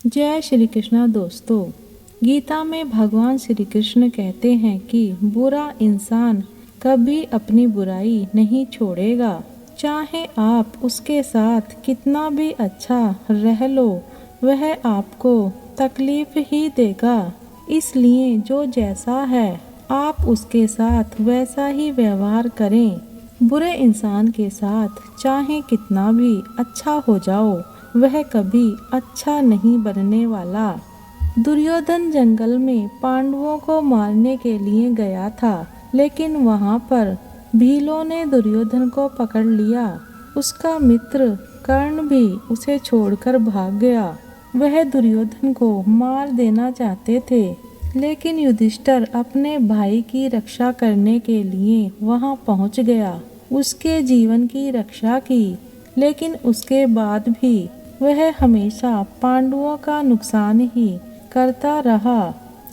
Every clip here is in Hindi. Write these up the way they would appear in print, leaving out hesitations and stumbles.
जय श्री कृष्णा दोस्तों। गीता में भगवान श्री कृष्ण कहते हैं कि बुरा इंसान कभी अपनी बुराई नहीं छोड़ेगा। चाहे आप उसके साथ कितना भी अच्छा रह लो, वह आपको तकलीफ ही देगा। इसलिए जो जैसा है आप उसके साथ वैसा ही व्यवहार करें। बुरे इंसान के साथ चाहे कितना भी अच्छा हो जाओ, वह कभी अच्छा नहीं बनने वाला। दुर्योधन जंगल में पांडवों को मारने के लिए गया था, लेकिन वहां पर भीलों ने दुर्योधन को पकड़ लिया। उसका मित्र कर्ण भी उसे छोड़कर भाग गया। वह दुर्योधन को मार देना चाहते थे, लेकिन युधिष्ठिर अपने भाई की रक्षा करने के लिए वहां पहुंच गया। उसके जीवन की रक्षा की, लेकिन उसके बाद भी वह हमेशा पांडवों का नुकसान ही करता रहा।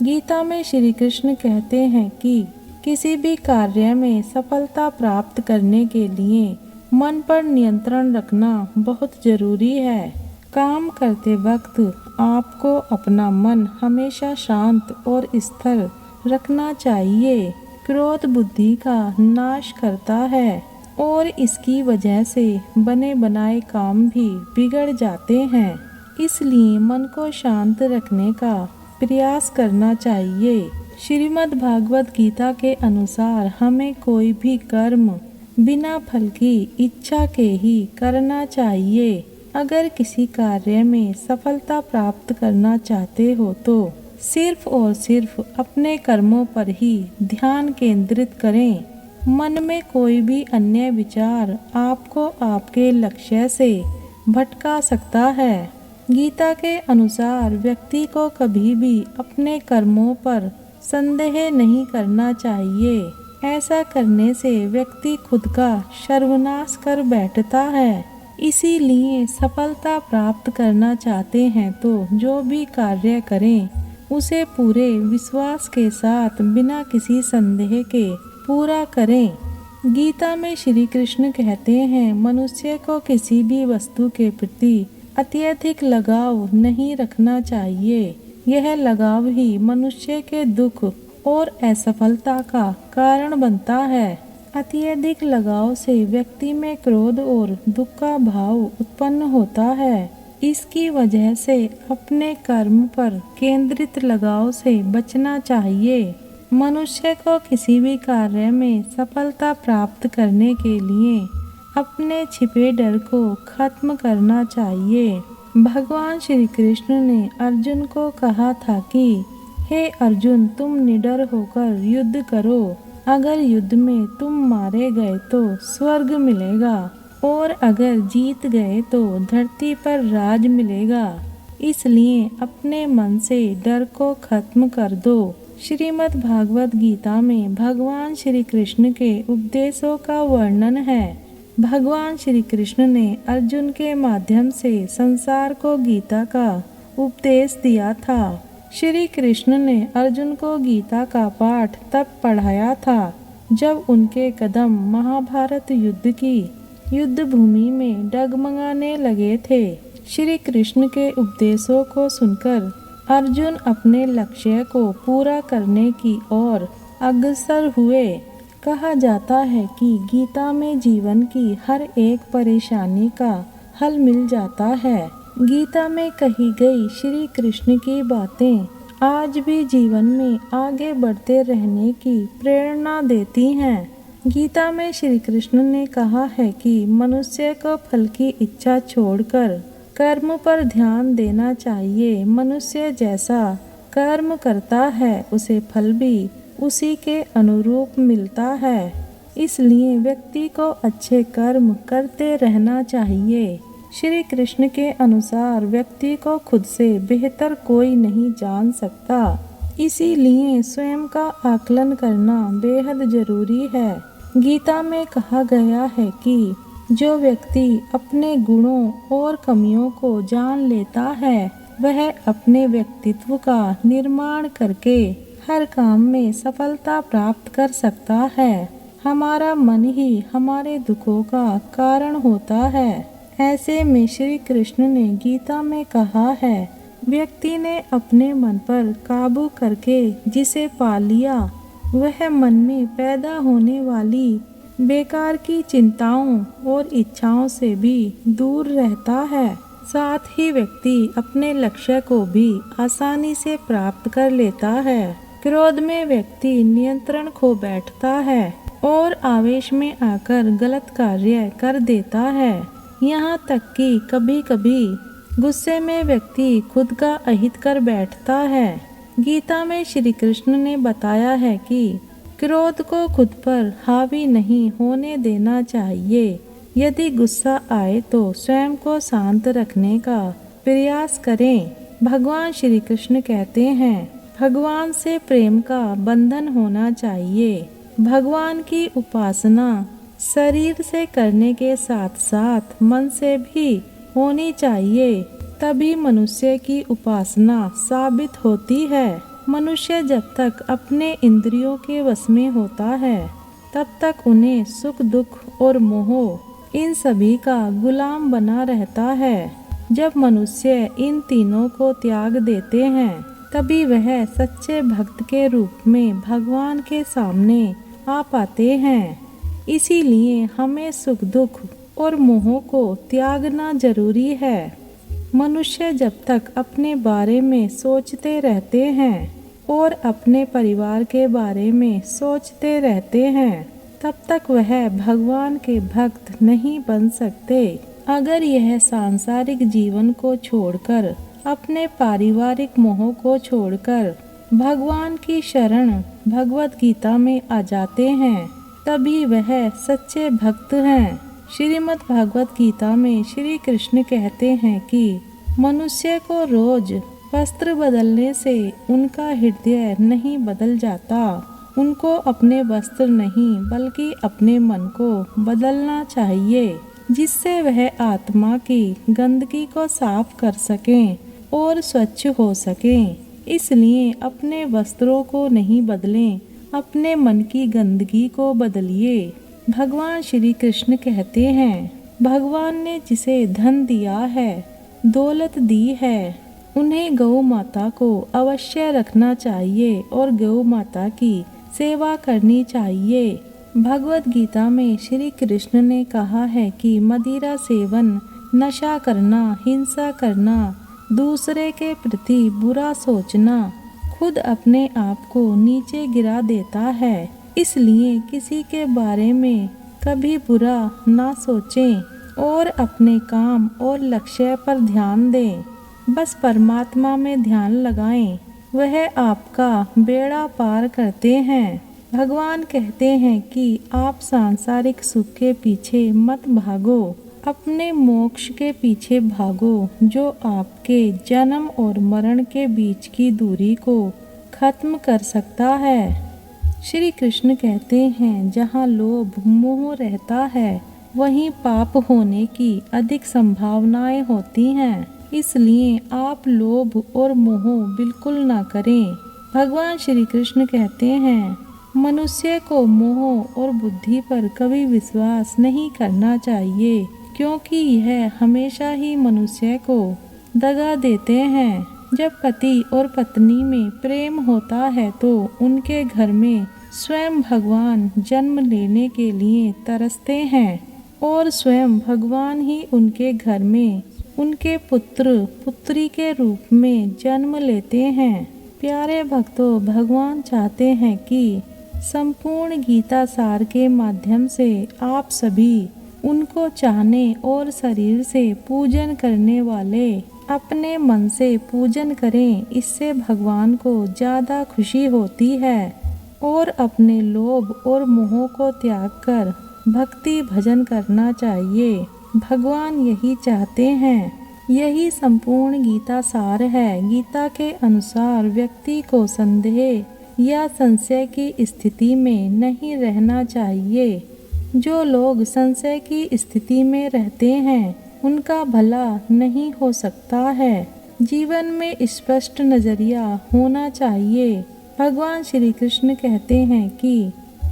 गीता में श्री कृष्ण कहते हैं कि किसी भी कार्य में सफलता प्राप्त करने के लिए मन पर नियंत्रण रखना बहुत जरूरी है। काम करते वक्त आपको अपना मन हमेशा शांत और स्थिर रखना चाहिए। क्रोध बुद्धि का नाश करता है और इसकी वजह से बने बनाए काम भी बिगड़ जाते हैं। इसलिए मन को शांत रखने का प्रयास करना चाहिए। श्रीमद् भागवत गीता के अनुसार हमें कोई भी कर्म बिना फल की इच्छा के ही करना चाहिए। अगर किसी कार्य में सफलता प्राप्त करना चाहते हो तो सिर्फ और सिर्फ अपने कर्मों पर ही ध्यान केंद्रित करें। मन में कोई भी अन्य विचार आपको आपके लक्ष्य से भटका सकता है। गीता के अनुसार व्यक्ति को कभी भी अपने कर्मों पर संदेह नहीं करना चाहिए। ऐसा करने से व्यक्ति खुद का सर्वनाश कर बैठता है। इसीलिए सफलता प्राप्त करना चाहते हैं तो जो भी कार्य करें उसे पूरे विश्वास के साथ बिना किसी संदेह के पूरा करें। गीता में श्री कृष्ण कहते हैं, मनुष्य को किसी भी वस्तु के प्रति अत्यधिक लगाव नहीं रखना चाहिए। यह लगाव ही मनुष्य के दुख और असफलता का कारण बनता है। अत्यधिक लगाव से व्यक्ति में क्रोध और दुख का भाव उत्पन्न होता है। इसकी वजह से अपने कर्म पर केंद्रित लगाव से बचना चाहिए। मनुष्य को किसी भी कार्य में सफलता प्राप्त करने के लिए अपने छिपे डर को खत्म करना चाहिए। भगवान श्री कृष्ण ने अर्जुन को कहा था कि हे अर्जुन, तुम निडर होकर युद्ध करो। अगर युद्ध में तुम मारे गए तो स्वर्ग मिलेगा, और अगर जीत गए तो धरती पर राज मिलेगा। इसलिए अपने मन से डर को खत्म कर दो। श्रीमद् भागवत गीता में भगवान श्री कृष्ण के उपदेशों का वर्णन है। भगवान श्री कृष्ण ने अर्जुन के माध्यम से संसार को गीता का उपदेश दिया था। श्री कृष्ण ने अर्जुन को गीता का पाठ तब पढ़ाया था जब उनके कदम महाभारत युद्ध की युद्ध भूमि में डगमगाने लगे थे। श्री कृष्ण के उपदेशों को सुनकर अर्जुन अपने लक्ष्य को पूरा करने की ओर अग्रसर हुए। कहा जाता है कि गीता में जीवन की हर एक परेशानी का हल मिल जाता है। गीता में कही गई श्री कृष्ण की बातें आज भी जीवन में आगे बढ़ते रहने की प्रेरणा देती हैं। गीता में श्री कृष्ण ने कहा है कि मनुष्य को फल की इच्छा छोड़कर कर्म पर ध्यान देना चाहिए। मनुष्य जैसा कर्म करता है उसे फल भी उसी के अनुरूप मिलता है। इसलिए व्यक्ति को अच्छे कर्म करते रहना चाहिए। श्री कृष्ण के अनुसार व्यक्ति को खुद से बेहतर कोई नहीं जान सकता। इसीलिए स्वयं का आकलन करना बेहद जरूरी है। गीता में कहा गया है कि जो व्यक्ति अपने गुणों और कमियों को जान लेता है वह अपने व्यक्तित्व का निर्माण करके हर काम में सफलता प्राप्त कर सकता है। हमारा मन ही हमारे दुखों का कारण होता है। ऐसे में श्री कृष्ण ने गीता में कहा है, व्यक्ति ने अपने मन पर काबू करके जिसे पा लिया, वह मन में पैदा होने वाली बेकार की चिंताओं और इच्छाओं से भी दूर रहता है। साथ ही व्यक्ति अपने लक्ष्य को भी आसानी से प्राप्त कर लेता है। क्रोध में व्यक्ति नियंत्रण खो बैठता है और आवेश में आकर गलत कार्य कर देता है। यहाँ तक कि कभी कभी गुस्से में व्यक्ति खुद का अहित कर बैठता है। गीता में श्री कृष्ण ने बताया है कि क्रोध को खुद पर हावी नहीं होने देना चाहिए। यदि गुस्सा आए तो स्वयं को शांत रखने का प्रयास करें। भगवान श्री कृष्ण कहते हैं, भगवान से प्रेम का बंधन होना चाहिए। भगवान की उपासना शरीर से करने के साथ साथ मन से भी होनी चाहिए, तभी मनुष्य की उपासना साबित होती है। मनुष्य जब तक अपने इंद्रियों के वश में होता है, तब तक उन्हें सुख दुख और मोह इन सभी का गुलाम बना रहता है। जब मनुष्य इन तीनों को त्याग देते हैं, तभी वह सच्चे भक्त के रूप में भगवान के सामने आ पाते हैं। इसीलिए हमें सुख दुख और मोह को त्यागना जरूरी है। मनुष्य जब तक अपने बारे में सोचते रहते हैं और अपने परिवार के बारे में सोचते रहते हैं, तब तक वह भगवान के भक्त नहीं बन सकते। अगर यह सांसारिक जीवन को छोड़कर, अपने पारिवारिक मोह को छोड़कर भगवान की शरण भगवत गीता में आ जाते हैं, तभी वह सच्चे भक्त हैं। श्रीमद् भगवत गीता में श्री कृष्ण कहते हैं कि मनुष्य को रोज वस्त्र बदलने से उनका हृदय नहीं बदल जाता। उनको अपने वस्त्र नहीं बल्कि अपने मन को बदलना चाहिए, जिससे वह आत्मा की गंदगी को साफ कर सकें और स्वच्छ हो सकें। इसलिए अपने वस्त्रों को नहीं बदलें, अपने मन की गंदगी को बदलिए। भगवान श्री कृष्ण कहते हैं, भगवान ने जिसे धन दिया है, दौलत दी है, उन्हें गौ माता को अवश्य रखना चाहिए और गौ माता की सेवा करनी चाहिए। भगवत गीता में श्री कृष्ण ने कहा है कि मदिरा सेवन, नशा करना, हिंसा करना, दूसरे के प्रति बुरा सोचना खुद अपने आप को नीचे गिरा देता है। इसलिए किसी के बारे में कभी बुरा ना सोचें और अपने काम और लक्ष्य पर ध्यान दें। बस परमात्मा में ध्यान लगाएं, वह आपका बेड़ा पार करते हैं। भगवान कहते हैं कि आप सांसारिक सुख के पीछे मत भागो, अपने मोक्ष के पीछे भागो, जो आपके जन्म और मरण के बीच की दूरी को खत्म कर सकता है। श्री कृष्ण कहते हैं, जहाँ लोभ मोह रहता है, वहीं पाप होने की अधिक संभावनाएं होती हैं। इसलिए आप लोभ और मोह बिल्कुल ना करें। भगवान श्री कृष्ण कहते हैं, मनुष्य को मोह और बुद्धि पर कभी विश्वास नहीं करना चाहिए, क्योंकि यह हमेशा ही मनुष्य को दगा देते हैं। जब पति और पत्नी में प्रेम होता है तो उनके घर में स्वयं भगवान जन्म लेने के लिए तरसते हैं और स्वयं भगवान ही उनके घर में उनके पुत्र पुत्री के रूप में जन्म लेते हैं। प्यारे भक्तों, भगवान चाहते हैं कि संपूर्ण गीता सार के माध्यम से आप सभी उनको चाहने और शरीर से पूजन करने वाले अपने मन से पूजन करें। इससे भगवान को ज़्यादा खुशी होती है और अपने लोभ और मोह को त्याग कर भक्ति भजन करना चाहिए। भगवान यही चाहते हैं। यही संपूर्ण गीता सार है। गीता के अनुसार व्यक्ति को संदेह या संशय की स्थिति में नहीं रहना चाहिए। जो लोग संशय की स्थिति में रहते हैं, उनका भला नहीं हो सकता है। जीवन में स्पष्ट नजरिया होना चाहिए। भगवान श्री कृष्ण कहते हैं कि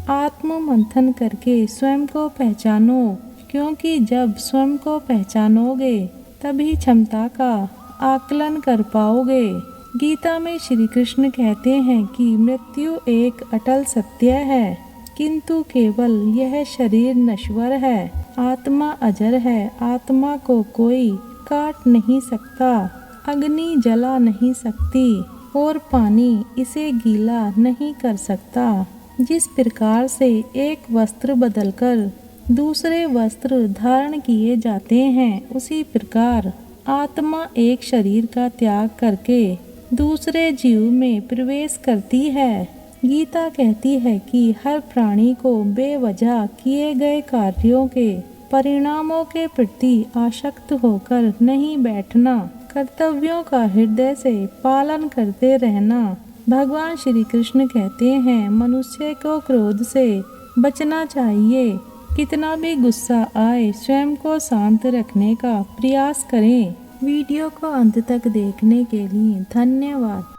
आत्म मंथन करके स्वयं को पहचानो, क्योंकि जब स्वयं को पहचानोगे तभी क्षमता का आकलन कर पाओगे। गीता में श्री कृष्ण कहते हैं कि मृत्यु एक अटल सत्य है, किंतु केवल यह शरीर नश्वर है, आत्मा अजर है। आत्मा को कोई काट नहीं सकता, अग्नि जला नहीं सकती और पानी इसे गीला नहीं कर सकता। जिस प्रकार से एक वस्त्र बदलकर दूसरे वस्त्र धारण किए जाते हैं, उसी प्रकार आत्मा एक शरीर का त्याग करके दूसरे जीव में प्रवेश करती है। गीता कहती है कि हर प्राणी को बेवजह किए गए कार्यों के परिणामों के प्रति आसक्त होकर नहीं बैठना, कर्तव्यों का हृदय से पालन करते रहना। भगवान श्री कृष्ण कहते हैं, मनुष्य को क्रोध से बचना चाहिए। कितना भी गुस्सा आए, स्वयं को शांत रखने का प्रयास करें। वीडियो को अंत तक देखने के लिए धन्यवाद।